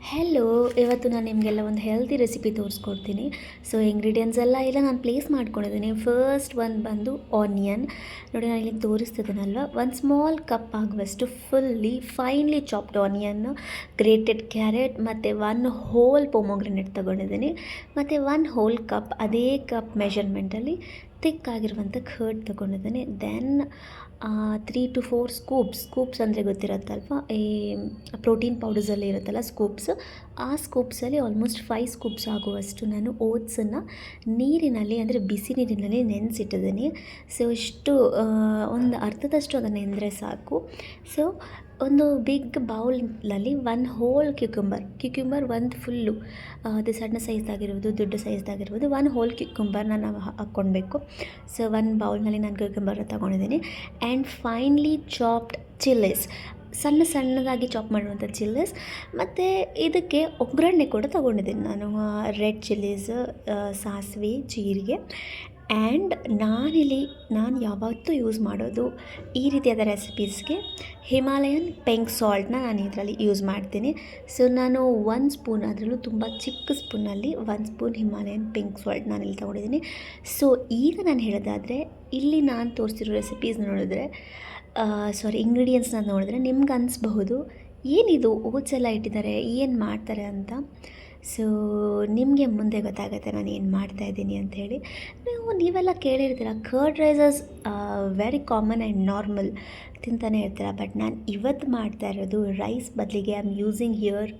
Hello, ಇವತ್ತು ನಾನು ನಿಮಗೆಲ್ಲ ಒಂದು ಹೆಲ್ತಿ ರೆಸಿಪಿ ತೋರಿಸ್ಕೊಡ್ತೀನಿ. ಸೊ ಇಂಗ್ರೀಡಿಯೆಂಟ್ಸ್ ಎಲ್ಲ ನಾನು ಪ್ಲೇಸ್ ಮಾಡ್ಕೊಂಡಿದ್ದೀನಿ. ಫಸ್ಟ್ ಒಂದು ಬಂದು ಆನಿಯನ್. ನೋಡಿ, ನಾನು ಇಲ್ಲಿ ತೋರಿಸ್ತಿದ್ದೀನಲ್ವ, ಒಂದು ಸ್ಮಾಲ್ ಕಪ್ ಆಗುವಷ್ಟು finally chopped onion, grated carrot ಮತ್ತು ಒನ್ ಹೋಲ್ ಪೊಮೊಗ್ರೆನೇಟ್ ತೊಗೊಂಡಿದ್ದೀನಿ. ಮತ್ತು ಒನ್ ಹೋಲ್ ಕಪ್, ಅದೇ ಕಪ್ ಮೆಷರ್ಮೆಂಟಲ್ಲಿ ಥಿಕ್ ಆಗಿರುವಂಥ ಕರ್ಡ್ ತೊಗೊಂಡಿದ್ದೀನಿ. ದೆನ್ 3 to 4 ಸ್ಕೂಪ್ಸ್ ಅಂದರೆ ಗೊತ್ತಿರುತ್ತಲ್ವ, ಈ ಪ್ರೋಟೀನ್ ಪೌಡರ್ಸಲ್ಲಿ ಇರುತ್ತಲ್ಲ ಸ್ಕೂಪ್ಸ್, ಆ ಸ್ಕೂಪ್ಸಲ್ಲಿ ಆಲ್ಮೋಸ್ಟ್ 5 ಸ್ಕೂಪ್ಸ್ ಆಗುವಷ್ಟು ನಾನು ಓಟ್ಸನ್ನು ನೀರಿನಲ್ಲಿ, ಅಂದರೆ ಬಿಸಿ ನೀರಿನಲ್ಲಿ ನೆನೆಸಿಟ್ಟಿದ್ದೀನಿ. ಸೊ ಇಷ್ಟು ಒಂದು ಅರ್ಧದಷ್ಟು ಅದನ್ನು ನೆಂದರೆ ಸಾಕು. ಸೊ ಒಂದು ಬಿಗ್ ಬೌಲ್ನಲ್ಲಿ ಒನ್ ಹೋಲ್ ಕ್ಯುಕ್ಯುಂಬರ್ ಒಂದು ಫುಲ್ಲು, ಅದು ಸಣ್ಣ ಸೈಜ್ದಾಗಿರ್ಬೋದು ದೊಡ್ಡ ಸೈಜ್ದಾಗಿರ್ಬೋದು, ಒನ್ ಹೋಲ್ ಕ್ಯುಕ್ಯುಂಬರ್ನ ನಾವು ಹಾಕ್ಕೊಳ್ಬೇಕು. ಸೊ ಒಂದು ಬೌಲ್ನಲ್ಲಿ ನಾನು ಕ್ಯುಕ್ಯುಂಬರ್ನ ತೊಗೊಂಡಿದ್ದೀನಿ. ಆ್ಯಂಡ್ ಫೈನ್ಲಿ ಚಾಪ್ಡ್ ಚಿಲ್ಲೀಸ್, ಸಣ್ಣದಾಗಿ ಚಾಪ್ ಮಾಡುವಂಥ ಚಿಲ್ಲೀಸ್. ಮತ್ತು ಇದಕ್ಕೆ ಒಗ್ಗರಣೆ ಕೂಡ ತೊಗೊಂಡಿದ್ದೀನಿ ನಾನು, ರೆಡ್ ಚಿಲ್ಲೀಸ್, ಸಾಸಿವೆ, ಜೀರಿಗೆ. ಆ್ಯಂಡ್ ನಾನು ಯಾವತ್ತೂ ಯೂಸ್ ಮಾಡೋದು ಈ ರೀತಿಯಾದ ರೆಸಿಪೀಸ್ಗೆ ಹಿಮಾಲಯನ್ ಪಿಂಕ್ ಸಾಲ್ಟ್ನ ನಾನು ಇದರಲ್ಲಿ ಯೂಸ್ ಮಾಡ್ತೀನಿ. ಸೊ ನಾನು 1 ಸ್ಪೂನ್, ಅದರಲ್ಲೂ ತುಂಬ ಚಿಕ್ಕ ಸ್ಪೂನಲ್ಲಿ 1 ಸ್ಪೂನ್ ಹಿಮಾಲಯನ್ ಪಿಂಕ್ ಸಾಲ್ಟ್ ನಾನು ಇಲ್ಲಿ ತೊಗೊಂಡಿದ್ದೀನಿ. ಸೊ ಈಗ ನಾನು ಹೇಳೋದಾದರೆ, ಇಲ್ಲಿ ನಾನು ತೋರಿಸಿರೋ ರೆಸಿಪೀಸ್ ನೋಡಿದ್ರೆ, ಇಂಗ್ರೀಡಿಯೆಂಟ್ಸ್ನ ನೋಡಿದ್ರೆ ನಿಮ್ಗೆ ಅನಿಸ್ಬಹುದು ಏನಿದು ಓಟ್ಸ್ ಎಲ್ಲ ಇಟ್ಟಿದ್ದಾರೆ, ಏನು ಮಾಡ್ತಾರೆ ಅಂತ. ಸೊ ನಿಮಗೆ ಮುಂದೆ ಗೊತ್ತಾಗುತ್ತೆ ನಾನು ಏನು ಮಾಡ್ತಾಯಿದ್ದೀನಿ ಅಂಥೇಳಿ. ನೀವೆಲ್ಲ ಕೇಳಿರ್ತೀರ, curd rices very common and normal ತಿಂತಾನೆ ಇರ್ತೀರ. ಬಟ್ ನಾನು ಇವತ್ತು ಮಾಡ್ತಾ ಇರೋದು ರೈಸ್ ಬದಲಿಗೆ I am using here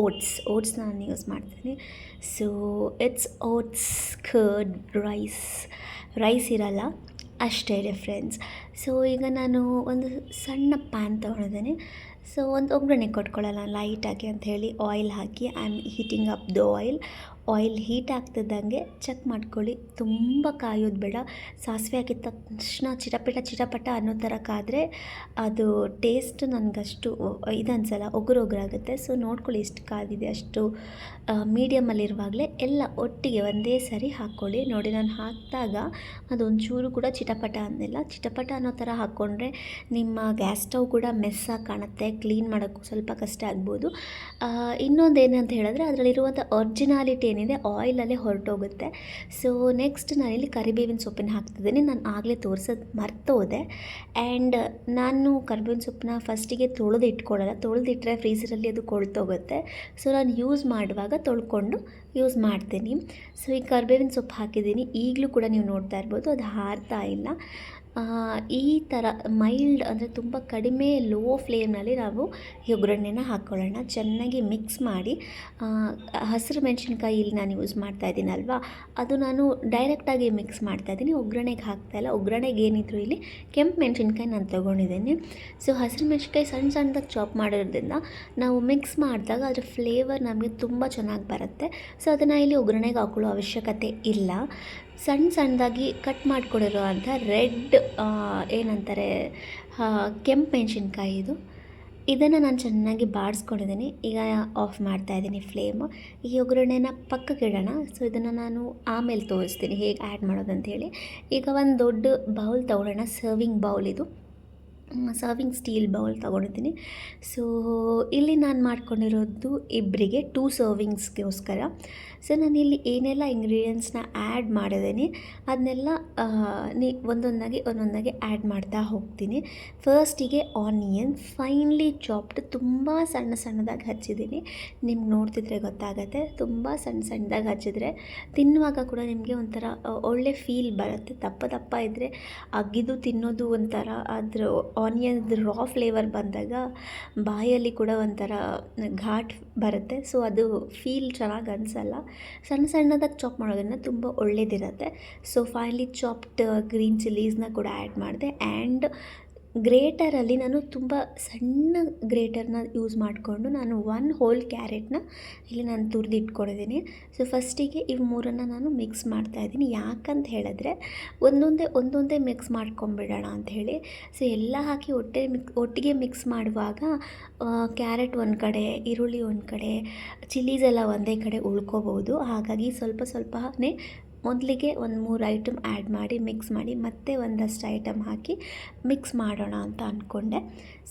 oats ನಾನು ಯೂಸ್ ಮಾಡ್ತೀನಿ. So it's oats curd rice ಇರಲ್ಲ, ಅಷ್ಟೇ ಡಿಫ್ರೆನ್ಸ್. ಸೊ ಈಗ ನಾನು ಒಂದು ಸಣ್ಣ ಪ್ಯಾನ್ ತೊಗೊಂಡಿದ್ದೀನಿ. ಸೊ ಒಂದು ಒಗ್ಗರಣೆ ಕೊಟ್ಕೊಳ್ಳೋಣ ಲೈಟಾಗಿ ಅಂಥೇಳಿ ಆಯಿಲ್ ಹಾಕಿ, I am heating up the oil heat ಆಗ್ತಿದ್ದಂಗೆ ಚೆಕ್ ಮಾಡ್ಕೊಳ್ಳಿ, ತುಂಬ ಕಾಯೋದು ಬೇಡ. ಸಾಸಿವೆ ಹಾಕಿದ ತಕ್ಷಣ ಚಿಟಪಟ ಅನ್ನೋ ಥರ ಕಾದರೆ ಅದು ಟೇಸ್ಟ್ ನನಗಷ್ಟು ಇದನ್ಸಲ್ಲ, ಒಗ್ರಾಗುತ್ತೆ. ಸೊ ನೋಡ್ಕೊಳ್ಳಿ ಎಷ್ಟು ಕಾದಿದೆ ಅಷ್ಟು. ಮೀಡಿಯಮಲ್ಲಿರುವಾಗಲೇ ಎಲ್ಲ ಒಟ್ಟಿಗೆ ಒಂದೇ ಸರಿ ಹಾಕ್ಕೊಳ್ಳಿ. ನೋಡಿ, ನಾನು ಹಾಕಿದಾಗ ಅದೊಂಚೂರು ಕೂಡ ಚಿಟಪಟ ಅನ್ನೋ ಥರ ಹಾಕ್ಕೊಂಡ್ರೆ ನಿಮ್ಮ ಗ್ಯಾಸ್ ಸ್ಟವ್ ಕೂಡ ಮೆಸ್ಸಾಗಿ ಕಾಣುತ್ತೆ, ಕ್ಲೀನ್ ಮಾಡೋಕ್ಕೂ ಸ್ವಲ್ಪ ಕಷ್ಟ ಆಗ್ಬೋದು. ಇನ್ನೊಂದು ಏನಂತ ಹೇಳಿದ್ರೆ, ಅದರಲ್ಲಿರುವಂಥ ಒರಿಜಿನಾಲಿಟಿ ಏನಿದೆ ಆಯಿಲಲ್ಲೇ ಹೊರಟೋಗುತ್ತೆ. ಸೊ ನೆಕ್ಸ್ಟ್ ನಾನಿಲ್ಲಿ ಕರಿಬೇವಿನ ಸೊಪ್ಪನ್ನು ಹಾಕ್ತಿದ್ದೀನಿ. ನಾನು ಆಗಲೇ ತೋರಿಸೋದು ಮರ್ತೋದೆ. ಆ್ಯಂಡ್ ನಾನು ಕರಿಬೇವಿನ ಸೊಪ್ಪನ್ನ ಫಸ್ಟಿಗೆ ತೊಳೆದಿಟ್ಟರೆ ಫ್ರೀಸರಲ್ಲಿ ಅದು ಕೊಳ್ತೋಗುತ್ತೆ. ಸೊ ನಾನು ಯೂಸ್ ಮಾಡುವಾಗ ತೊಳ್ಕೊಂಡು ಯೂಸ್ ಮಾಡ್ತೀನಿ. ಸೊ ಈ ಕರಿಬೇವಿನ ಸೊಪ್ಪು ಹಾಕಿದ್ದೀನಿ. ಈಗಲೂ ಕೂಡ ನೀವು ನೋಡ್ತಾ ಇರ್ಬೋದು, ಅದು ಹಾರ್ತಾ ಇಲ್ಲ. ಈ ಥರ ಮೈಲ್ಡ್, ಅಂದರೆ ತುಂಬ ಕಡಿಮೆ ಲೋ ಫ್ಲೇಮ್ನಲ್ಲಿ ನಾವು ಈ ಒಗ್ಗರಣೆನ ಹಾಕ್ಕೊಳ್ಳೋಣ. ಚೆನ್ನಾಗಿ ಮಿಕ್ಸ್ ಮಾಡಿ, ಹಸಿರು ಮೆಣಸಿನ್ಕಾಯಿ ಇಲ್ಲಿ ನಾನು ಯೂಸ್ ಮಾಡ್ತಾಯಿದ್ದೀನಲ್ವ, ಅದು ನಾನು ಡೈರೆಕ್ಟಾಗಿ ಮಿಕ್ಸ್ ಮಾಡ್ತಾಯಿದ್ದೀನಿ, ಒಗ್ಗರಣೆಗೆ ಹಾಕ್ತಾಯಿಲ್ಲ. ಒಗ್ಗರಣೆಗೆ ಏನಿದ್ರು ಇಲ್ಲಿ ಕೆಂಪು ಮೆಣಸಿನ್ಕಾಯಿ ನಾನು ತೊಗೊಂಡಿದ್ದೀನಿ. ಸೊ ಹಸಿರು ಮೆಣಸಿನ್ಕಾಯಿ ಸಣ್ಣದಾಗಿ ಚಾಪ್ ಮಾಡೋದ್ರಿಂದ ನಾವು ಮಿಕ್ಸ್ ಮಾಡಿದಾಗ ಅದರ ಫ್ಲೇವರ್ ನಮಗೆ ತುಂಬ ಚೆನ್ನಾಗಿ ಬರುತ್ತೆ. ಸೊ ಅದನ್ನು ಇಲ್ಲಿ ಒಗ್ಗರಣೆಗೆ ಹಾಕೊಳ್ಳೋ ಅವಶ್ಯಕತೆ ಇಲ್ಲ. ಸಣ್ಣದಾಗಿ ಕಟ್ ಮಾಡ್ಕೊಂಡಿರೋ ಅಂಥ ರೆಡ್ ಏನಂತಾರೆ ಕೆಂಪು ಮೆಣಸಿನ್ಕಾಯಿ ಇದನ್ನು ನಾನು ಚೆನ್ನಾಗಿ ಬಾಡಿಸ್ಕೊಂಡಿದ್ದೀನಿ. ಈಗ ಆಫ್ ಮಾಡ್ತಾಯಿದ್ದೀನಿ ಫ್ಲೇಮು. ಈ ಒಗ್ಗರಣೆನ ಪಕ್ಕಕ್ಕೆ ಇಡೋಣ. ಸೊ ಇದನ್ನು ನಾನು ಆಮೇಲೆ ತೋರಿಸ್ತೀನಿ ಹೇಗೆ ಆ್ಯಡ್ ಮಾಡೋದಂಥೇಳಿ. ಈಗ ಒಂದು ದೊಡ್ಡ ಬೌಲ್ ತೊಗೊಳ್ಳೋಣ. ಸರ್ವಿಂಗ್ ಸ್ಟೀಲ್ ಬೌಲ್ ತೊಗೊಂಡಿದ್ದೀನಿ. ಸೊ ಇಲ್ಲಿ ನಾನು ಮಾಡ್ಕೊಂಡಿರೋದು ಇಬ್ಬರಿಗೆ 2 ಸರ್ವಿಂಗ್ಸ್ಗೋಸ್ಕರ. ಸೊ ನಾನಿಲ್ಲಿ ಏನೆಲ್ಲ ಇಂಗ್ರೀಡಿಯೆಂಟ್ಸ್ನ ಆ್ಯಡ್ ಮಾಡಿದ್ದೀನಿ ಅದನ್ನೆಲ್ಲ ಒಂದೊಂದಾಗಿ ಆ್ಯಡ್ ಮಾಡ್ತಾ ಹೋಗ್ತೀನಿ. ಫಸ್ಟಿಗೆ ಆನಿಯನ್ ಫೈನ್ಲಿ ಚಾಪ್ಡ್, ತುಂಬ ಸಣ್ಣದಾಗಿ ಹಚ್ಚಿದ್ದೀನಿ. ನಿಮ್ಗೆ ನೋಡ್ತಿದ್ರೆ ಗೊತ್ತಾಗುತ್ತೆ, ತುಂಬ ಸಣ್ಣದಾಗಿ ಹಚ್ಚಿದ್ರೆ ತಿನ್ನುವಾಗ ಕೂಡ ನಿಮಗೆ ಒಂಥರ ಒಳ್ಳೆ ಫೀಲ್ ಬರುತ್ತೆ. ದಪ್ಪ ಇದ್ದರೆ ಅಗಿದು ತಿನ್ನೋದು ಒಂಥರ, ಅದ್ರ ಆನಿಯನ್ದು ರಾ ಫ್ಲೇವರ್ ಬಂದಾಗ ಬಾಯಲ್ಲಿ ಕೂಡ ಒಂಥರ ಘಾಟ್ ಬರುತ್ತೆ. ಸೊ ಅದು ಫೀಲ್ ಚೆನ್ನಾಗಿ ಅನಿಸಲ್ಲ. ಸಣ್ಣದಾಗಿ ಚಾಪ್ ಮಾಡೋದ್ರಿಂದ ತುಂಬ ಒಳ್ಳೇದಿರುತ್ತೆ. ಸೊ ಫೈನ್ಲಿ ಚಾಪ್ಡ್ ಗ್ರೀನ್ ಚಿಲ್ಲೀಸ್ನ ಕೂಡ ಆ್ಯಡ್ ಮಾಡಿದೆ. ಆ್ಯಂಡ್ ಗ್ರೇಟರಲ್ಲಿ ನಾನು ತುಂಬ ಸಣ್ಣ ಗ್ರೇಟರ್ನ ಯೂಸ್ ಮಾಡಿಕೊಂಡು ನಾನು 1 ಹೋಲ್ ಕ್ಯಾರೆಟ್ನ ಇಲ್ಲಿ ನಾನು ತುರಿದಿಟ್ಕೊಂಡಿದ್ದೀನಿ. ಸೊ ಫಸ್ಟಿಗೆ ಇವು ಮೂರನ್ನು ನಾನು ಮಿಕ್ಸ್ ಮಾಡ್ತಾಯಿದ್ದೀನಿ. ಯಾಕಂತ ಹೇಳಿದ್ರೆ ಒಂದೊಂದೇ ಮಿಕ್ಸ್ ಮಾಡ್ಕೊಂಬಿಡೋಣ ಅಂಥೇಳಿ. ಸೊ ಎಲ್ಲ ಹಾಕಿ ಒಟ್ಟಿಗೆ ಮಿಕ್ಸ್ ಮಾಡುವಾಗ ಕ್ಯಾರೆಟ್ ಒಂದು ಕಡೆ, ಈರುಳ್ಳಿ ಒಂದು ಕಡೆ, ಚಿಲ್ಲೀಸ್ ಎಲ್ಲ ಒಂದೇ ಕಡೆ ಉಳ್ಕೋಬೋದು. ಹಾಗಾಗಿ ಸ್ವಲ್ಪನೇ ಮೊದಲಿಗೆ ಒಂದು 3 ಐಟಮ್ ಆ್ಯಡ್ ಮಾಡಿ ಮಿಕ್ಸ್ ಮಾಡಿ ಮತ್ತೆ ಒಂದಷ್ಟು ಐಟಮ್ ಹಾಕಿ ಮಿಕ್ಸ್ ಮಾಡೋಣ ಅಂತ ಅಂದ್ಕೊಂಡೆ.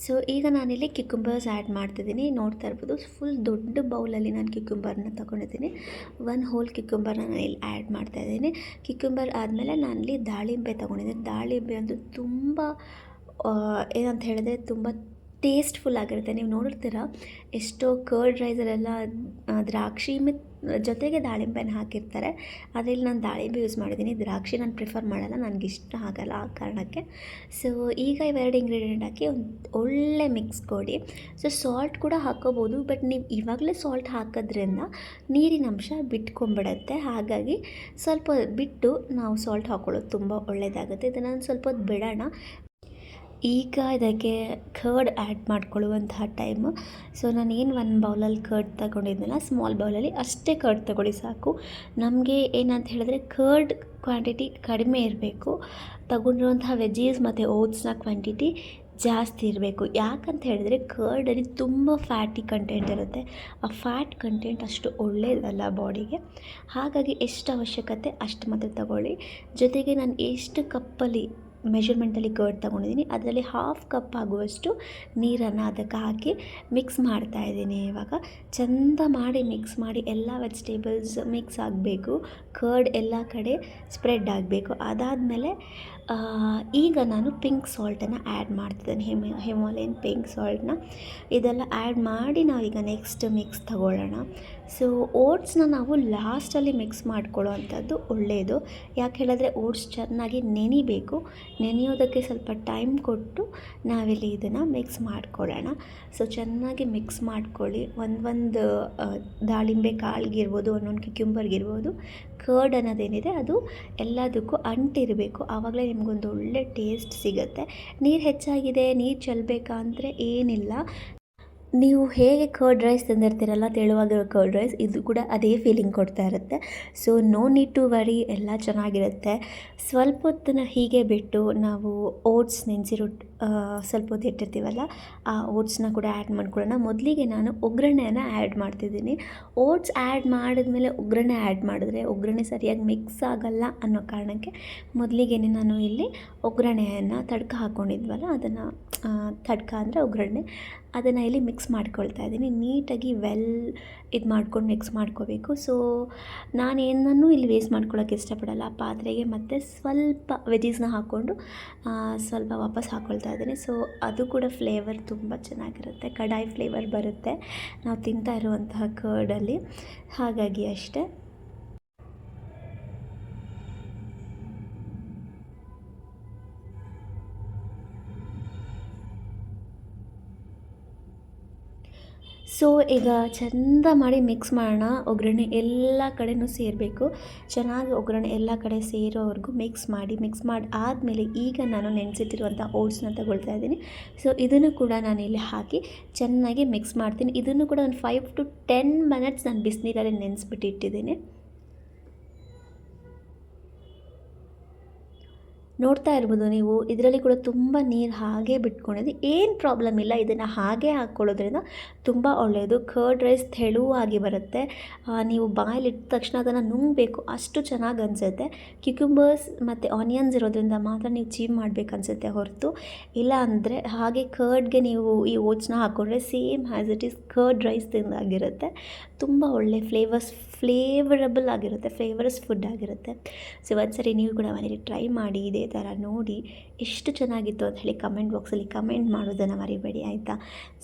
ಸೊ ಈಗ ನಾನಿಲ್ಲಿ ಕ್ಯುಕುಂಬರ್ಸ್ ಆ್ಯಡ್ ಮಾಡ್ತಿದ್ದೀನಿ. ನೋಡ್ತಾ ಇರ್ಬೋದು ಫುಲ್ ದೊಡ್ಡ ಬೌಲಲ್ಲಿ ನಾನು ಕ್ಯುಕುಂಬರ್ನ ತೊಗೊಂಡಿದ್ದೀನಿ. 1 ಹೋಲ್ ಕ್ಯುಕುಂಬರ್ನ ನಾನು ಇಲ್ಲಿ ಆ್ಯಡ್ ಮಾಡ್ತಾಯಿದ್ದೀನಿ. ಕ್ಯುಕುಂಬರ್ ಆದಮೇಲೆ ನಾನಿಲ್ಲಿ ದಾಳಿಂಬೆ ತೊಗೊಂಡಿದ್ದೀನಿ. ದಾಳಿಂಬೆ ಅಂತೂ ತುಂಬ ಏನಂತ ಹೇಳಿದ್ರೆ ತುಂಬ ಟೇಸ್ಟ್ಫುಲ್ ಆಗಿರುತ್ತೆ. ನೀವು ನೋಡಿರ್ತೀರ ಎಷ್ಟೋ ಕರ್ಡ್ ರೈಸಲ್ಲೆಲ್ಲ ದ್ರಾಕ್ಷಿ ಜೊತೆಗೆ ದಾಳಿಂಬೆನ ಹಾಕಿರ್ತಾರೆ. ಆದರೆ ಇಲ್ಲಿ ನಾನು ದಾಳಿಂಬೆ ಯೂಸ್ ಮಾಡಿದ್ದೀನಿ, ದ್ರಾಕ್ಷಿ ನಾನು ಪ್ರಿಫರ್ ಮಾಡಲ್ಲ, ನನಗಿಷ್ಟ ಆಗಲ್ಲ ಆ ಕಾರಣಕ್ಕೆ. ಸೊ ಈಗ ಇವೆರಡು ಇಂಗ್ರೀಡಿಯೆಂಟ್ ಹಾಕಿ ಒಂದು ಒಳ್ಳೆ ಮಿಕ್ಸ್ ಕೊಡಿ. ಸೊ ಸಾಲ್ಟ್ ಕೂಡ ಹಾಕೋಬೋದು, ಬಟ್ ನೀವು ಇವಾಗಲೇ ಸಾಲ್ಟ್ ಹಾಕೋದ್ರಿಂದ ನೀರಿನ ಅಂಶ ಬಿಟ್ಕೊಂಡ್ಬಿಡುತ್ತೆ. ಹಾಗಾಗಿ ಸ್ವಲ್ಪ ಬಿಟ್ಟು ನಾವು ಸಾಲ್ಟ್ ಹಾಕೊಳ್ಳೋದು ತುಂಬ ಒಳ್ಳೆಯದಾಗುತ್ತೆ. ಇದನ್ನು ಒಂದು ಸ್ವಲ್ಪ ಹೊತ್ತು ಬಿಡೋಣ. ಈಗ ಇದಕ್ಕೆ ಕರ್ಡ್ ಆ್ಯಡ್ ಮಾಡ್ಕೊಳ್ಳುವಂತಹ ಟೈಮು. ಸೊ ನಾನೇನು 1 ಬೌಲಲ್ಲಿ ಕರ್ಡ್ ತಗೊಂಡಿದ್ನಲ್ಲ, ಸ್ಮಾಲ್ ಬೌಲಲ್ಲಿ ಅಷ್ಟೇ ಕರ್ಡ್ ತಗೊಳ್ಳಿ ಸಾಕು. ನಮಗೆ ಏನಂತ ಹೇಳಿದ್ರೆ ಕರ್ಡ್ ಕ್ವಾಂಟಿಟಿ ಕಡಿಮೆ ಇರಬೇಕು, ತಗೊಂಡಿರುವಂತಹ ವೆಜ್ಜೀಸ್ ಮತ್ತು ಓಟ್ಸ್ನ ಕ್ವಾಂಟಿಟಿ ಜಾಸ್ತಿ ಇರಬೇಕು. ಯಾಕಂತ ಹೇಳಿದ್ರೆ ಕರ್ಡಲ್ಲಿ ತುಂಬ ಫ್ಯಾಟಿ ಕಂಟೆಂಟ್ ಇರುತ್ತೆ. ಆ ಫ್ಯಾಟ್ ಕಂಟೆಂಟ್ ಅಷ್ಟು ಒಳ್ಳೆಯದಲ್ಲ ಬಾಡಿಗೆ. ಹಾಗಾಗಿ ಎಷ್ಟು ಅವಶ್ಯಕತೆ ಅಷ್ಟು ಮಾತ್ರ ತಗೊಳ್ಳಿ. ಜೊತೆಗೆ ನಾನು ಎಷ್ಟು ಕಪ್ಪಲ್ಲಿ ಮೆಷರ್ಮೆಂಟಲ್ಲಿ ಕರ್ಡ್ ತೊಗೊಂಡಿದ್ದೀನಿ ಅದರಲ್ಲಿ 1/2 ಕಪ್ ಆಗುವಷ್ಟು ನೀರನ್ನು ಅದಕ್ಕೆ ಹಾಕಿ ಮಿಕ್ಸ್ ಮಾಡ್ತಾಯಿದ್ದೀನಿ. ಇವಾಗ ಚೆಂದ ಮಾಡಿ ಮಿಕ್ಸ್ ಮಾಡಿ ಎಲ್ಲ ವೆಜಿಟೇಬಲ್ಸ್ ಮಿಕ್ಸ್ ಆಗಬೇಕು, ಕರ್ಡ್ ಎಲ್ಲ ಕಡೆ ಸ್ಪ್ರೆಡ್ ಆಗಬೇಕು. ಅದಾದಮೇಲೆ ಈಗ ನಾನು ಪಿಂಕ್ ಸಾಲ್ಟನ್ನು ಆ್ಯಡ್ ಮಾಡ್ತಿದ್ದೇನೆ, ಹಿಮಾಲಯನ್ ಪಿಂಕ್ ಸಾಲ್ಟನ್ನ. ಇದೆಲ್ಲ ಆ್ಯಡ್ ಮಾಡಿ ನಾವೀಗ ನೆಕ್ಸ್ಟ್ ಮಿಕ್ಸ್ ತಗೊಳ್ಳೋಣ. ಸೊ ಓಟ್ಸ್ನ ನಾವು ಲಾಸ್ಟಲ್ಲಿ ಮಿಕ್ಸ್ ಮಾಡ್ಕೊಳ್ಳೋ ಅಂಥದ್ದು ಒಳ್ಳೆಯದು. ಯಾಕೆ ಹೇಳಿದ್ರೆ ಓಟ್ಸ್ ಚೆನ್ನಾಗಿ ನೆನಿಬೇಕು. ನೆನೆಯೋದಕ್ಕೆ ಸ್ವಲ್ಪ ಟೈಮ್ ಕೊಟ್ಟು ನಾವಿಲ್ಲಿ ಇದನ್ನು ಮಿಕ್ಸ್ ಮಾಡ್ಕೊಳ್ಳೋಣ. ಸೊ ಚೆನ್ನಾಗಿ ಮಿಕ್ಸ್ ಮಾಡ್ಕೊಳ್ಳಿ. ಒಂದು ದಾಳಿಂಬೆ ಕಾಳಿಗಿರ್ಬೋದು, ಒಂದೊಂದು ಕ್ಯುಕ್ಯುಂಬರ್ಗಿರ್ಬೋದು, ಕರ್ಡ್ ಅನ್ನೋದೇನಿದೆ ಅದು ಎಲ್ಲದಕ್ಕೂ ಅಂಟಿರಬೇಕು. ಆವಾಗಲೇ ನಿಮಗೊಂದು ಒಳ್ಳೆ ಟೇಸ್ಟ್ ಸಿಗುತ್ತೆ. ನೀರು ಹೆಚ್ಚಾಗಿದೆ, ನೀರು ಚೆಲ್ಲಬೇಕಾ ಅಂದರೆ ಏನಿಲ್ಲ. ನೀವು ಹೇಗೆ ಕರ್ಡ್ ರೈಸ್ ತಿಂದಿರ್ತೀರಲ್ಲ, ತೆಳುವಾಗಿರೋ ಕರ್ಡ್ ರೈಸ್, ಇದು ಕೂಡ ಅದೇ ಫೀಲಿಂಗ್ ಕೊಡ್ತಾ ಇರುತ್ತೆ. So no need to worry, ಎಲ್ಲ ಚೆನ್ನಾಗಿರುತ್ತೆ. ಸ್ವಲ್ಪ ಹೊತ್ತನ್ನು ಹೀಗೆ ಬಿಟ್ಟು ನಾವು ಓಟ್ಸ್ ನೆನೆಸಿರೋ ಸ್ವಲ್ಪ ಹೊತ್ತು ಇಟ್ಟಿರ್ತೀವಲ್ಲ, ಆ ಓಟ್ಸ್ನ ಕೂಡ ಆ್ಯಡ್ ಮಾಡ್ಕೊಳ್ಳೋಣ. ಮೊದಲಿಗೆ ನಾನು ಒಗ್ಗರಣೆಯನ್ನು ಆ್ಯಡ್ ಮಾಡ್ತಿದ್ದೀನಿ. ಓಟ್ಸ್ ಆ್ಯಡ್ ಮಾಡಿದ್ಮೇಲೆ ಒಗ್ಗರಣೆ ಆ್ಯಡ್ ಮಾಡಿದ್ರೆ ಒಗ್ಗರಣೆ ಸರಿಯಾಗಿ ಮಿಕ್ಸ್ ಆಗಲ್ಲ ಅನ್ನೋ ಕಾರಣಕ್ಕೆ ಮೊದಲಿಗೆ ನಾನು ಇಲ್ಲಿ ಒಗ್ಗರಣೆಯನ್ನು ತಡ್ಕ ಹಾಕ್ಕೊಂಡಿದ್ವಲ್ಲ, ಅದನ್ನು ತಡ್ಕ ಅಂದರೆ ಒಗ್ಗರಣೆ, ಅದನ್ನು ಇಲ್ಲಿ ಮಿಕ್ಸ್ ಮಾಡ್ಕೊಳ್ತಾ ಇದ್ದೀನಿ. ನೀಟಾಗಿ ಇದು ಮಾಡ್ಕೊಂಡು ಮಿಕ್ಸ್ ಮಾಡ್ಕೋಬೇಕು. ಸೊ ನಾನೇನನ್ನೂ ಇಲ್ಲಿ ವೇಸ್ಟ್ ಮಾಡ್ಕೊಳ್ಳೋಕೆ ಇಷ್ಟಪಡಲ್ಲ. ಪಾತ್ರೆಗೆ ಮತ್ತು ಸ್ವಲ್ಪ ವೆಜೀಸ್ನ ಹಾಕ್ಕೊಂಡು ಸ್ವಲ್ಪ ವಾಪಸ್ ಹಾಕ್ಕೊಳ್ತಾ ಇದ್ದೀನಿ. ಸೊ ಅದು ಕೂಡ ಫ್ಲೇವರ್ ತುಂಬ ಚೆನ್ನಾಗಿರುತ್ತೆ, ಕಡಾಯಿ ಫ್ಲೇವರ್ ಬರುತ್ತೆ ನಾವು ತಿಂತಾ ಇರುವಂತಹ ಕರ್ಡಲ್ಲಿ. ಹಾಗಾಗಿ ಅಷ್ಟೇ. ಸೊ ಈಗ ಚೆಂದ ಮಾಡಿ ಮಿಕ್ಸ್ ಮಾಡೋಣ. ಒಗ್ಗರಣೆ ಎಲ್ಲ ಕಡೆಯೂ ಸೇರಬೇಕು. ಚೆನ್ನಾಗಿ ಒಗ್ಗರಣೆ ಎಲ್ಲ ಕಡೆ ಸೇರೋವರೆಗೂ ಮಿಕ್ಸ್ ಮಾಡಿ ಆದಮೇಲೆ ಈಗ ನಾನು ನೆನೆಸಿಟ್ಟಿರುವಂಥ ಓಟ್ಸ್ನ ತಗೊಳ್ತಾ ಇದ್ದೀನಿ. ಸೊ ಇದನ್ನು ಕೂಡ ನಾನು ಇಲ್ಲಿ ಹಾಕಿ ಚೆನ್ನಾಗಿ ಮಿಕ್ಸ್ ಮಾಡ್ತೀನಿ. ಇದನ್ನು ಕೂಡ ಒಂದು 5 to 10 ಮಿನಿಟ್ಸ್ ನಾನು ಬಿಸಿನೀರಲ್ಲಿ ನೆನೆಸ್ಬಿಟ್ಟು ಇಟ್ಟಿದ್ದೀನಿ. ನೋಡ್ತಾ ಇರ್ಬೋದು ನೀವು, ಇದರಲ್ಲಿ ಕೂಡ ತುಂಬ ನೀರು ಹಾಗೆ ಬಿಟ್ಕೊಂಡಿದೆ. ಏನು ಪ್ರಾಬ್ಲಮ್ ಇಲ್ಲ, ಇದನ್ನು ಹಾಗೆ ಹಾಕ್ಕೊಳ್ಳೋದ್ರಿಂದ ತುಂಬ ಒಳ್ಳೆಯದು. ಕರ್ಡ್ ರೈಸ್ ತೆಳುವಾಗಿ ಬರುತ್ತೆ. ನೀವು ಬಾಯಲ್ಲಿ ಇಟ್ಟ ತಕ್ಷಣ ಅದನ್ನು ನುಂಗಬೇಕು, ಅಷ್ಟು ಚೆನ್ನಾಗಿ ಅನಿಸುತ್ತೆ. ಕ್ಯುಕ್ಯುಂಬರ್ಸ್ ಮತ್ತು ಆನಿಯನ್ಸ್ ಇರೋದ್ರಿಂದ ಮಾತ್ರ ನೀವು ಚೀವ್ ಮಾಡಬೇಕು ಅನಿಸುತ್ತೆ ಹೊರತು, ಇಲ್ಲ ಅಂದರೆ ಹಾಗೆ ಕರ್ಡ್ಗೆ ನೀವು ಈ ಓಟ್ಸ್ನ ಹಾಕ್ಕೊಂಡ್ರೆ same as it is curd rice ತಿಂದಾಗಿರುತ್ತೆ. ತುಂಬ ಒಳ್ಳೆ ಫ್ಲೇವರಬಲ್ ಆಗಿರುತ್ತೆ, ಫ್ಲೇವರಸ್ ಫುಡ್ ಆಗಿರುತ್ತೆ. ಸೊ ಒಂದ್ಸರಿ ನೀವು ಕೂಡ ಮನೇಲಿ ಟ್ರೈ ಮಾಡಿ, ಇದೇ ಥರ ನೋಡಿ ಎಷ್ಟು ಚೆನ್ನಾಗಿತ್ತು ಅಂತ ಹೇಳಿ ಕಮೆಂಟ್ ಬಾಕ್ಸಲ್ಲಿ ಕಮೆಂಟ್ ಮಾಡೋದನ್ನು ಮರಿಬೇಡಿ, ಆಯಿತಾ.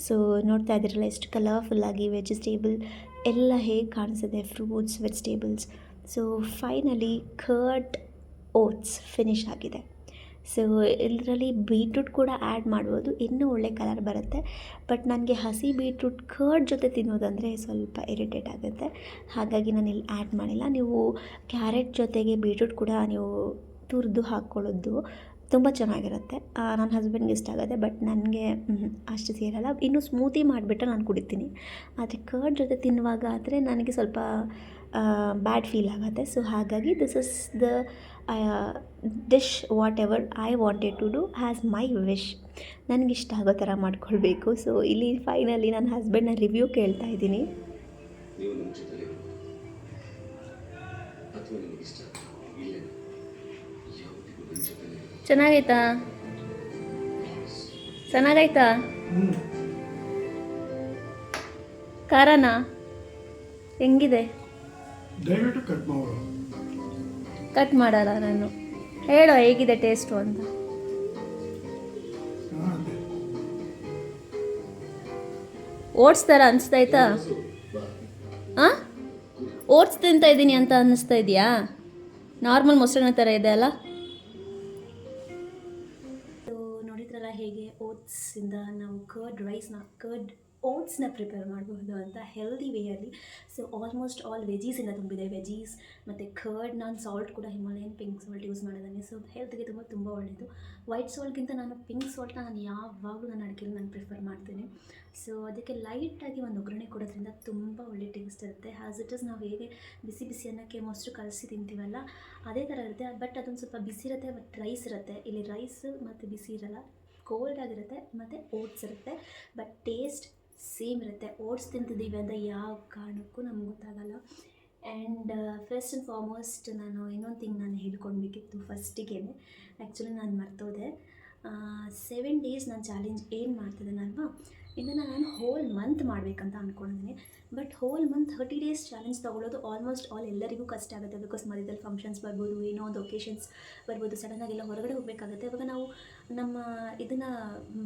ಸೊ ನೋಡ್ತಾ ಇದ್ದೀರಲ್ಲ ಎಷ್ಟು ಕಲರ್ಫುಲ್ಲಾಗಿ ವೆಜಿಟೇಬಲ್ ಎಲ್ಲ ಹೇಗೆ ಕಾಣಿಸಿದೆ, fruits, vegetables. So finally curd oats finish ಆಗಿದೆ. ಸೊ ಇದರಲ್ಲಿ ಬೀಟ್ರೂಟ್ ಕೂಡ ಆ್ಯಡ್ ಮಾಡ್ಬೋದು, ಇನ್ನೂ ಒಳ್ಳೆ ಕಲರ್ ಬರುತ್ತೆ. ಬಟ್ ನನಗೆ ಹಸಿ ಬೀಟ್ರೂಟ್ ಕರ್ಡ್ ಜೊತೆ ತಿನ್ನೋದಂದರೆ ಸ್ವಲ್ಪ ಇರಿಟೇಟ್ ಆಗುತ್ತೆ, ಹಾಗಾಗಿ ನಾನು ಇಲ್ಲಿ ಆ್ಯಡ್ ಮಾಡಿಲ್ಲ. ನೀವು ಕ್ಯಾರೆಟ್ ಜೊತೆಗೆ ಬೀಟ್ರೂಟ್ ಕೂಡ ನೀವು ತುರಿದು ಹಾಕ್ಕೊಳ್ಳೋದು ತುಂಬ ಚೆನ್ನಾಗಿರುತ್ತೆ. ನನ್ನ ಹಸ್ಬೆಂಡ್ಗೆ ಇಷ್ಟ ಆಗುತ್ತೆ, ಬಟ್ ನನಗೆ ಅಷ್ಟು ಸೇರಲ್ಲ. ಇನ್ನು ಸ್ಮೂತಿ ಮಾಡಿಬಿಟ್ಟು ನಾನು ಕುಡಿತೀನಿ. ಆದರೆ ಕರ್ಡ್ ಜೊತೆ ತಿನ್ನುವಾಗ ಆದರೆ ನನಗೆ ಸ್ವಲ್ಪ ಬ್ಯಾಡ್ ಫೀಲ್ ಆಗುತ್ತೆ. ಸೊ ಹಾಗಾಗಿ this is the dish whatever I wanted to do has my wish. ನನಗಿಷ್ಟ ಆಗೋ ಥರ ಮಾಡ್ಕೊಳ್ಬೇಕು. ಸೊ ಇಲ್ಲಿ ಫೈನಲಿ ನನ್ನ ಹಸ್ಬೆಂಡ್ನ ರಿವ್ಯೂ ಕೇಳ್ತಾ ಇದ್ದೀನಿ. ಚೆನ್ನಾಗೈತಾ? ಚೆನ್ನಾಗೈತಾ? ಖಾರನಾ ಹೆಂಗಿದೆ? ದಯವಿಟ್ಟು ಕಟ್ ಮಾಡು. ಕಟ್ ಮಾಡಲ್ಲ ನಾನು. ಹೇಳೋ ಹೇಗಿದೆ ಟೇಸ್ಟು ಅಂತ. ಓಟ್ಸ್ ಥರ ಅನಿಸ್ತಾಯ್ತಾ? ಹಾಂ, ಓಟ್ಸ್ ತಿಂತಾ ಇದ್ದೀನಿ ಅಂತ ಅನ್ನಿಸ್ತಾ ಇದೆಯಾ? ನಾರ್ಮಲ್ ಮೊಸರನ್ನ ಥರ ಇದೆ ಅಲ್ಲ? ನೋಡಿದ್ರಲ್ಲ ಹೇಗೆ ಓಟ್ಸಿಂದ ನಾವು ಕರ್ಡ್ ಓಟ್ಸ್ನ ಪ್ರಿಪೇರ್ ಮಾಡಬಹುದು ಅಂತ ಹೆಲ್ದಿ ವೇಯಲ್ಲಿ. ಸೊ ಆಲ್ಮೋಸ್ಟ್ ಆಲ್ ವೆಜೀಸಿಂದ ತುಂಬಿದೆ. ವೆಜೀಸ್ ಮತ್ತು ಕರ್ಡ್, ನಾನು ಸಾಲ್ಟ್ ಕೂಡ ಹಿಮಾಲಯನ್ ಪಿಂಕ್ ಸಾಲ್ಟ್ ಯೂಸ್ ಮಾಡಿದ್ದೀನಿ. ಸೊ ಹೆಲ್ತ್ಗೆ ತುಂಬ ಒಳ್ಳೆಯದು. ವೈಟ್ ಸಾಲ್ಟ್ಗಿಂತ ನಾನು ಪಿಂಕ್ ಸಾಲ್ಟ್ನ ನಾನು ಯಾವಾಗಲೂ ನನ್ನ ಅಡುಗೆಲಿ ನಾನು ಪ್ರಿಫರ್ ಮಾಡ್ತೀನಿ. ಸೊ ಅದಕ್ಕೆ ಲೈಟಾಗಿ ಒಂದು ಒಗ್ಗರಣೆ ಕೊಡೋದ್ರಿಂದ ತುಂಬ ಒಳ್ಳೆ ಟೇಸ್ಟ್ ಇರುತ್ತೆ. ಆ್ಯಸ್ ಇಟ್ ಇಸ್ ನಾವು ಹೇಗೆ ಬಿಸಿ ಬಿಸಿ ಅನ್ನಕ್ಕೆ ಮೊಸರು ಕಲಸಿ ತಿಂತೀವಲ್ಲ ಅದೇ ಥರ ಇರುತ್ತೆ. ಬಟ್ ಅದೊಂದು ಸ್ವಲ್ಪ ಬಿಸಿ ಇರುತ್ತೆ ಮತ್ತು ರೈಸ್ ಇರುತ್ತೆ. ಇಲ್ಲಿ ರೈಸ್ ಮತ್ತು ಬಿಸಿ ಇರಲ್ಲ, ಕೋಲ್ಡ್ ಆಗಿರುತ್ತೆ ಮತ್ತು ಓಟ್ಸ್ ಇರುತ್ತೆ. ಬಟ್ ಟೇಸ್ಟ್ ಸೇಮ್ ಇರುತ್ತೆ. ಓಟ್ಸ್ ತಿಂತಿದ್ದೀವಿ ಅಂತ ಯಾವ ಕಾರಣಕ್ಕೂ ನಮ್ಗೆ ಗೊತ್ತಾಗಲ್ಲ. ಆ್ಯಂಡ್ ಫಸ್ಟ್ ಆ್ಯಂಡ್ ಫಾರ್ಮೋಸ್ಟ್ ನಾನು ಇನ್ನೊಂದು ಥಿಂಗ್ ನಾನು ಹೇಳ್ಕೊಳ್ಬೇಕಿತ್ತು ಫಸ್ಟಿಗೆ. ಆ್ಯಕ್ಚುಲಿ ನಾನು ಮರ್ತೋದೆ. 7 ಡೇಸ್ ನಾನು ಚಾಲೆಂಜ್ ಏನು ಮಾಡ್ತಿದ್ದೀನಲ್ವಾ, ಇದನ್ನು ನಾನು ಹೋಲ್ ಮಂತ್ ಮಾಡಬೇಕಂತ ಅಂದ್ಕೊಂಡಿದ್ದೀನಿ. But hole month 30 days challenge ತೊಗೊಳ್ಳೋದು ಆಲ್ಮೋಸ್ಟ್ ಆಲ್ ಎಲ್ಲರಿಗೂ ಕಷ್ಟ ಆಗುತ್ತೆ. ಬಿಕಾಸ್ ಮಧ್ಯದಲ್ಲಿ ಫಂಕ್ಷನ್ಸ್ ಬರ್ಬೋದು, ಏನೋ ಒಂದು ಒಕೇಶನ್ಸ್ ಬರ್ಬೋದು, ಸಡನ್ನಾಗೆಲ್ಲ ಹೊರಗಡೆ ಹೋಗಬೇಕಾಗುತ್ತೆ. ಇವಾಗ ನಾವು ನಮ್ಮ ಇದನ್ನು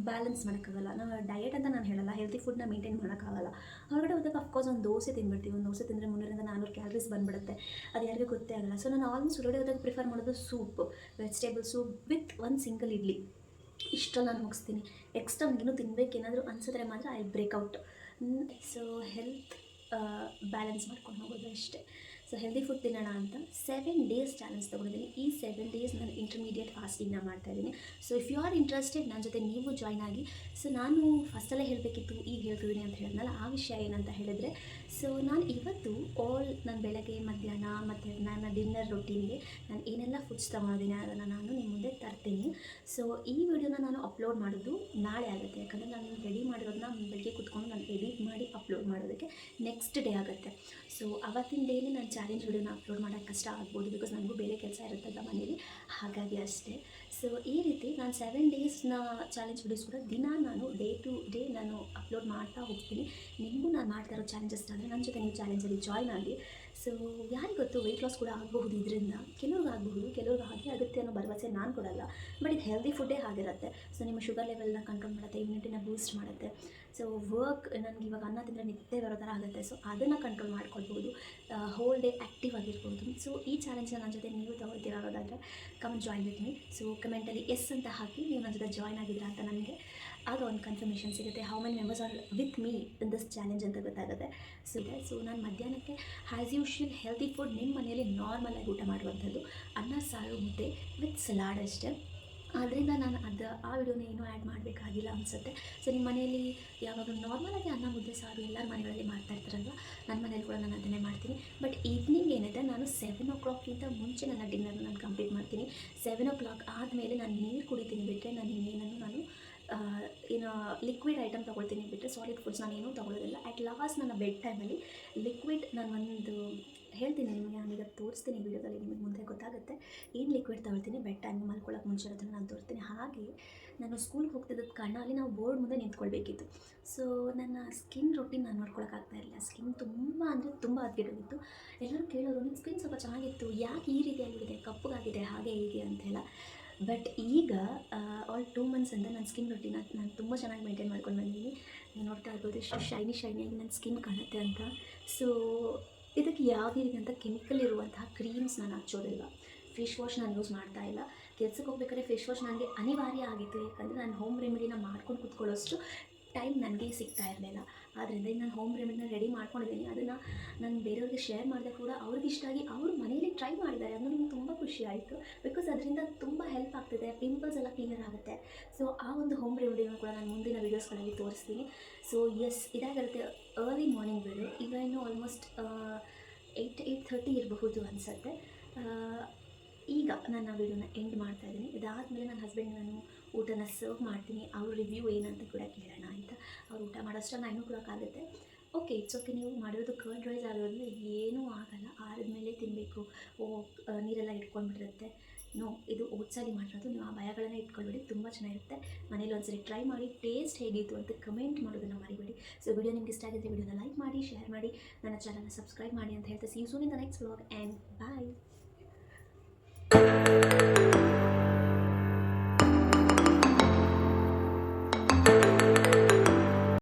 ಬ್ಯಾಲೆನ್ಸ್ ಮಾಡೋಕ್ಕಾಗಲ್ಲ. ನಾವು ಡಯಟ್ ಅಂತ ನಾನು ಹೇಳಲ್ಲ, ಹೆಲ್ತಿ ಫುಡ್ನ ಮೇಂಟೈನ್ ಮಾಡೋಕ್ಕಾಗಲ್ಲ. ಹೊರಗಡೆ ಹೋದಾಗ ಅಫ್ಕೋರ್ಸ್ ಒಂದು ದೋಸೆ ತಿಂದ್ಬಿಡ್ತೀವಿ. ಒಂದು ದೋಸೆ ತಿಂದರೆ 300-400 ಕ್ಯಾಲರೀಸ್ ಬಂದುಬಿಡುತ್ತೆ. ಅದು ಯಾರಿಗೂ ಗೊತ್ತೇ ಆಗಲ್ಲ. ಸೊ ನಾನು ಆಲ್ಮೋಸ್ಟ್ ಹೊರಗಡೆ ಹೋದಾಗ ಪ್ರಿಫರ್ ಮಾಡೋದು ಸೂಪ್, ವೆಜಿಟೇಬಲ್ ಸೂಪ್ ವಿತ್ ಒಂದು ಸಿಂಗಲ್ ಇಡ್ಲಿ. ಇಷ್ಟರಲ್ಲಿ ನಾನು ಮುಗಿಸ್ತೀನಿ. ಎಕ್ಸ್ಟ್ರಾ ನನಗೇನು ತಿನ್ನಬೇಕೇನಾದರೂ ಅನಿಸಿದ್ರೆ ಮಾತ್ರ I breakout. So health balance ಮಾಡ್ಕೊಂಡು ಹೋಗೋದು ಅಷ್ಟೇ. ಸೊ ಹೆಲ್ದಿ ಫುಡ್ ತಿನ್ನೋಣ ಅಂತ 7 ಡೇಸ್ ಚಾಲೆಂಜ್ ತೊಗೊಂಡಿದ್ದೀನಿ. ಈ 7 ಡೇಸ್ ನಾನು ಇಂಟರ್ಮೀಡಿಯೇಟ್ ಫಾಸ್ಟಿಂಗ್ನ ಮಾಡ್ತಾಯಿದ್ದೀನಿ. So if you are interested ನನ್ನ ಜೊತೆ ನೀವು ಜಾಯ್ನ್ ಆಗಿ. ಸೊ ನಾನು ಫಸ್ಟಲ್ಲೇ ಹೇಳಬೇಕಿತ್ತು, ಈಗ ಹೇಳ್ತಿದ್ದೀನಿ ಅಂತ ಹೇಳಿದ್ನಲ್ಲ, ಆ ವಿಷಯ ಏನಂತ ಹೇಳಿದರೆ, ಸೊ ನಾನು ಇವತ್ತು ನಾನು ಬೆಳಗ್ಗೆ ಮಧ್ಯಾಹ್ನ ಮತ್ತು ನನ್ನ ಡಿನ್ನರ್ ರೊಟೀನ್ಗೆ ನಾನು ಏನೆಲ್ಲ ಫುಡ್ಸ್ ತೊಗೊಂಡಿದ್ದೀನಿ ಅದನ್ನು ನಾನು ನಿಮ್ಮ ಮುಂದೆ ತರ್ತೀನಿ. ಸೊ ಈ ವಿಡಿಯೋನ ನಾನು ಅಪ್ಲೋಡ್ ಮಾಡೋದು ನಾಳೆ ಆಗುತ್ತೆ. ಯಾಕಂದರೆ ನಾನು ರೆಡಿ ಮಾಡಿರೋದನ್ನ ಬೆಳಗ್ಗೆ ಕೂತ್ಕೊಂಡು ನಾನು ಎಡಿಟ್ ಮಾಡಿ ಅಪ್ಲೋಡ್ ಮಾಡೋದಕ್ಕೆ ನೆಕ್ಸ್ಟ್ ಡೇ ಆಗುತ್ತೆ. ಸೊ ಅವತ್ತಿನ ಡೇಲಿ ನಾನು ಚಾಲೆಂಜ್ ವಿಡಿಯೋನ ಅಪ್ಲೋಡ್ ಮಾಡೋಕ್ಕೆ ಕಷ್ಟ ಆಗ್ಬೋದು. ಬಿಕಾಸ್ ನನಗೂ ಬೇರೆ ಕೆಲಸ ಇರುತ್ತಲ್ಲ ಮನೇಲಿ, ಹಾಗಾಗಿ ಅಷ್ಟೇ. ಸೊ ಈ ರೀತಿ ನಾನು 7 ಡೇಸ್ನ ಚಾಲೆಂಜ್ ವಿಡಿಯೋಸ್ ಕೂಡ ದಿನ ನಾನು ಡೇ ಟು ಡೇ ನಾನು ಅಪ್ಲೋಡ್ ಮಾಡ್ತಾ ಹೋಗ್ತೀನಿ. ನಿಮಗೂ ನಾನು ಮಾಡ್ತಾ ಇರೋ ಚಾಲೆಂಜಸ್ ಅಂದರೆ ನನ್ನ ಜೊತೆ ನೀವು ಚಾಲೆಂಜಲ್ಲಿ ಜಾಯ್ನ್ ಆಗಿ. ಸೊ ಯಾರಿಗೆ ಗೊತ್ತು, ವೆಯ್ಟ್ ಲಾಸ್ ಕೂಡ ಆಗಬಹುದು ಇದರಿಂದ. ಕೆಲವ್ರಿಗೆ ಆಗಬಹುದು, ಕೆಲವ್ರಿಗೆ ಹಾಗೆ ಆಗುತ್ತೆ ಅನ್ನೋ ಭರವಸೆ ನಾನು ಕೊಡಲ್ಲ. ಬಟ್ ಇದು ಹೆಲ್ದಿ ಫುಡ್ಡೇ ಆಗಿರುತ್ತೆ. ಸೊ ನಿಮ್ಮ ಶುಗರ್ ಲೆವೆಲ್ನ ಕಂಟ್ರೋಲ್ ಮಾಡುತ್ತೆ, ಇಮ್ಯುನಿಟಿನ ಬೂಸ್ಟ್ ಮಾಡುತ್ತೆ. ಸೊ ನನಗೆ ಇವಾಗ ಅನ್ನ ತಿಂದರೆ ನಿದ್ದೆ ಬರೋ ಥರ ಆಗುತ್ತೆ. ಸೊ ಅದನ್ನು ಕಂಟ್ರೋಲ್ ಮಾಡ್ಕೊಳ್ಬೋದು, ಹೋಲ್ ಡೇ ಆ್ಯಕ್ಟಿವ್ ಆಗಿರ್ಬೋದು. ಸೊ ಈ ಚಾಲೆಂಜ್ನ ನನ್ನ ಜೊತೆ ನೀವು ತೊಗೊಳ್ತೀರಾ ಅನ್ನೋದಾದರೆ comment join with me. So ಕಮೆಂಟಲ್ಲಿ ಎಸ್ ಅಂತ ಹಾಕಿ ನೀವು ನನ್ನ ಜೊತೆ ಜಾಯ್ನ್ ಆಗಿದ್ದೀರಾ ಅಂತ ನನಗೆ ಆಗ ಒಂದು ಕನ್ಫರ್ಮೇಷನ್ ಸಿಗುತ್ತೆ. How many members are with me in this challenge ಅಂತ ಗೊತ್ತಾಗುತ್ತೆ. ಸೊ ನಾನು ಮಧ್ಯಾಹ್ನಕ್ಕೆ ಆ್ಯಸ್ ಯೂಶ್ವಲ್ ಹೆಲ್ದಿ ಫುಡ್ ನಿಮ್ಮ ಮನೆಯಲ್ಲಿ ನಾರ್ಮಲಾಗಿ ಊಟ ಮಾಡುವಂಥದ್ದು, ಅನ್ನ ಸಾರು ಮುದ್ದೆ ವಿತ್ ಸಲಾಡ್ ಅಷ್ಟೇ. ಆದ್ದರಿಂದ ನಾನು ಆ ವಿಡಿಯೋನ ಏನೂ ಆ್ಯಡ್ ಮಾಡಬೇಕಾಗಿಲ್ಲ ಅನಿಸುತ್ತೆ. ಸೊ ನಿಮ್ಮ ಮನೆಯಲ್ಲಿ ಯಾವಾಗಲೂ ನಾರ್ಮಲಾಗಿ ಅನ್ನ ಮುದ್ದೆ ಸಾರು ಎಲ್ಲರ ಮನೆಗಳಲ್ಲಿ ಮಾಡ್ತಾಯಿರ್ತಾರಲ್ವ, ನನ್ನ ಮನೇಲಿ ಕೂಡ ನಾನು ಅದನ್ನೇ ಮಾಡ್ತೀನಿ. ಬಟ್ ಈವ್ನಿಂಗ್ ಏನಿದೆ, ನಾನು 7 o'clockಗಿಂತ ಮುಂಚೆ ನನ್ನ ಡಿನ್ನರ್ನ ನಾನು ಕಂಪ್ಲೀಟ್ ಮಾಡ್ತೀನಿ. 7 o'clock ಆದಮೇಲೆ ನಾನು ನೀರು ಕುಡಿತೀನಿ. ಬಿಟ್ಟರೆ ನಾನು ಇನ್ನೇನನ್ನು ನಾನು ಏನು ಲಿಕ್ವಿಡ್ ಐಟಮ್ ತೊಗೊಳ್ತೀನಿ. ಬಿಟ್ಟರೆ ಸಾಲಿಡ್ ಫುಡ್ಸ್ ನಾನು ಏನೂ ತೊಗೊಳ್ಳೋದಿಲ್ಲ. ಅಟ್ ಲಾಸ್ಟ್ ನನ್ನ ಬೆಡ್ ಟೈಮಲ್ಲಿ ಲಿಕ್ವಿಡ್ ನಾನು ಒಂದು ಹೇಳ್ತೀನಿ ನಿಮಗೆ, ನಾನೀಗ ತೋರಿಸ್ತೀನಿ ವೀಡಿಯೋದಲ್ಲಿ, ನಿಮಗೆ ಮುಂದೆ ಗೊತ್ತಾಗುತ್ತೆ ಏನು ಲಿಕ್ವಿಡ್ ತೊಗೊಳ್ತೀನಿ. ಬೆಡ್ ಟೈಮ್ ಮಲ್ಕೊಳ್ಳೋಕೆ ಮುಂಚೆ ಅದನ್ನು ನಾನು ತೋರಿಸ್ತೀನಿ. ಹಾಗೆ ನಾನು ಸ್ಕೂಲ್ಗೆ ಹೋಗ್ತಿದ್ದದ ಕಾರಣ ಅಲ್ಲಿ ನಾವು ಬೋರ್ಡ್ ಮುಂದೆ ನಿಂತ್ಕೊಳ್ಬೇಕಿತ್ತು. ಸೊ ನನ್ನ ಸ್ಕಿನ್ ರೊಟೀನ್ ನಾನು ನೋಡ್ಕೊಳಕ್ಕಾಗ್ತಾ ಇರಲಿಲ್ಲ. ಸ್ಕಿನ್ ತುಂಬ ಅಂದರೆ ತುಂಬ ಹದಗೆಡೋಗಿತ್ತು. ಎಲ್ಲರೂ ಕೇಳೋರು, ನಿನ್ನ ಸ್ಕಿನ್ ಸ್ವಲ್ಪ ಚೆನ್ನಾಗಿತ್ತು, ಯಾಕೆ ಈ ರೀತಿ ಆಗಿಬಿಟ್ಟಿದೆ, ಕಪ್ಪಗಾಗಿದೆ, ಹಾಗೆ ಹೀಗೆ ಅಂತೆಲ್ಲ. ಬಟ್ ಈಗ ಆಲ್ 2 ಮಂತ್ಸಿಂದ ನನ್ನ ಸ್ಕಿನ್ ರೊಟೀನ ನಾನು ತುಂಬ ಚೆನ್ನಾಗಿ ಮೇಂಟೈನ್ ಮಾಡ್ಕೊಂಡು ಬಂದಿದ್ದೀನಿ. ನೀವು ನೋಡ್ತಾ ಇರ್ಬೋದು ಎಷ್ಟು ಶೈನಿಯಾಗಿ ನನ್ನ ಸ್ಕಿನ್ ಕಾಣುತ್ತೆ ಅಂತ. ಸೊ ಇದಕ್ಕೆ ಯಾವುದೇ ರೀತಿಯಂಥ ಕೆಮಿಕಲ್ ಇರುವಂತಹ ಕ್ರೀಮ್ಸ್ ನಾನು ಹಚ್ಚೋದಿಲ್ಲ. ಫೇಸ್ ವಾಶ್ ನಾನು ಯೂಸ್ ಮಾಡ್ತಾ ಇಲ್ಲ. ಕೆಲ್ಸಕ್ಕೆ ಹೋಗ್ಬೇಕಾದ್ರೆ ಫೇಸ್ ವಾಶ್ ನನಗೆ ಅನಿವಾರ್ಯ ಆಗಿತ್ತು. ಯಾಕಂದರೆ ನಾನು ಹೋಮ್ ರೆಮಿಡಿನ ಮಾಡ್ಕೊಂಡು ಕೂತ್ಕೊಳ್ಳೋಷ್ಟು ಟೈಮ್ ನನಗೆ ಸಿಗ್ತಾ ಇರಲಿಲ್ಲ. ಆದ್ದರಿಂದ ನಾನು ಹೋಮ್ ರೆಮಿಡಿನ ರೆಡಿ ಮಾಡ್ಕೊಂಡಿದ್ದೀನಿ. ಅದನ್ನು ನಾನು ಬೇರೆಯವ್ರಿಗೆ ಶೇರ್ ಮಾಡಿದೆ ಕೂಡ ಅವ್ರಿಗೆ ಇಷ್ಟ ಆಗಿ ಅವರು ಮನೇಲಿ ಟ್ರೈ ಮಾಡಿದ್ದಾರೆ. ಅದು ನನಗೆ ತುಂಬ ಖುಷಿ ಆಯಿತು. ಬಿಕಾಸ್ ಅದರಿಂದ ತುಂಬ ಹೆಲ್ಪ್ ಆಗ್ತಿದೆ, ಪಿಂಪಲ್ಸ್ ಎಲ್ಲ ಕ್ಲಿಯರ್ ಆಗುತ್ತೆ. ಸೊ ಆ ಒಂದು ಹೋಮ್ ರೆಮಿಡಿನ ಕೂಡ ನಾನು ಮುಂದಿನ ವೀಡಿಯೋಸ್ಗಳಲ್ಲಿ ತೋರಿಸ್ತೀನಿ. ಸೊ ಎಸ್, ಇದಾಗಿರುತ್ತೆ ಅರ್ಲಿ ಮಾರ್ನಿಂಗ್ ವಿಡಿಯೋ. ಈಗ ಇನ್ನೂ ಆಲ್ಮೋಸ್ಟ್ 8:30 ಇರಬಹುದು ಅನಿಸುತ್ತೆ. ಈಗ ನಾನು ಆ ವಿಡಿಯೋನ ಎಂಡ್ ಮಾಡ್ತಾಯಿದ್ದೀನಿ. ಇದಾದಮೇಲೆ ನನ್ನ ಹಸ್ಬೆಂಡ್ ನಾನು ಊಟನ ಸರ್ವ್ ಮಾಡ್ತೀನಿ. ಅವ್ರ ರಿವ್ಯೂ ಏನಂತ ಕೂಡ ಕೇಳೋಣ ಅಂತ. ಅವ್ರು ಊಟ ಮಾಡೋಷ್ಟರಲ್ಲಿ 9 o'clock ಆಗುತ್ತೆ. Okay, it's okay. ನೀವು ಮಾಡಿರೋದು ಕರ್ಡ್ ರೈಸ್ ಆಗಿರೋದ್ರಿಂದ ಏನೂ ಆಗಲ್ಲ, ಆರಿದ್ಮೇಲೆ ತಿನ್ನಬೇಕು. ಮಾಡಬೇಕು, ನೀರೆಲ್ಲ ಇಟ್ಕೊಂಡ್ಬಿಟ್ಟಿರುತ್ತೆ. ನೋ, ಇದು ಓಟ್ಸಲ್ಲಿ ಮಾಡಿರೋದು. ನೀವು ಆ ಭಯಗಳನ್ನು ಇಟ್ಕೊಳ್ಬೇಡಿ, ತುಂಬ ಚೆನ್ನಾಗಿರುತ್ತೆ. ಮನೇಲಿ ಒಂದ್ಸರಿ ಟ್ರೈ ಮಾಡಿ, ಟೇಸ್ಟ್ ಹೇಗಿತ್ತು ಅಂತ ಕಮೆಂಟ್ ಮಾಡೋದನ್ನು ಮರಿಬೇಡಿ. ಸೊ ವಿಡಿಯೋ ನಿಮ್ಗೆ ಇಷ್ಟ ಆಗಿದ್ದರೆ ವಿಡಿಯೋನ ಲೈಕ್ ಮಾಡಿ, ಶೇರ್ ಮಾಡಿ, ನನ್ನ ಚಾನಲ್ನ ಸಬ್ಸ್ಕ್ರೈಬ್ ಮಾಡಿ ಅಂತ ಹೇಳ್ತಾ see you soon in the next vlog and bye.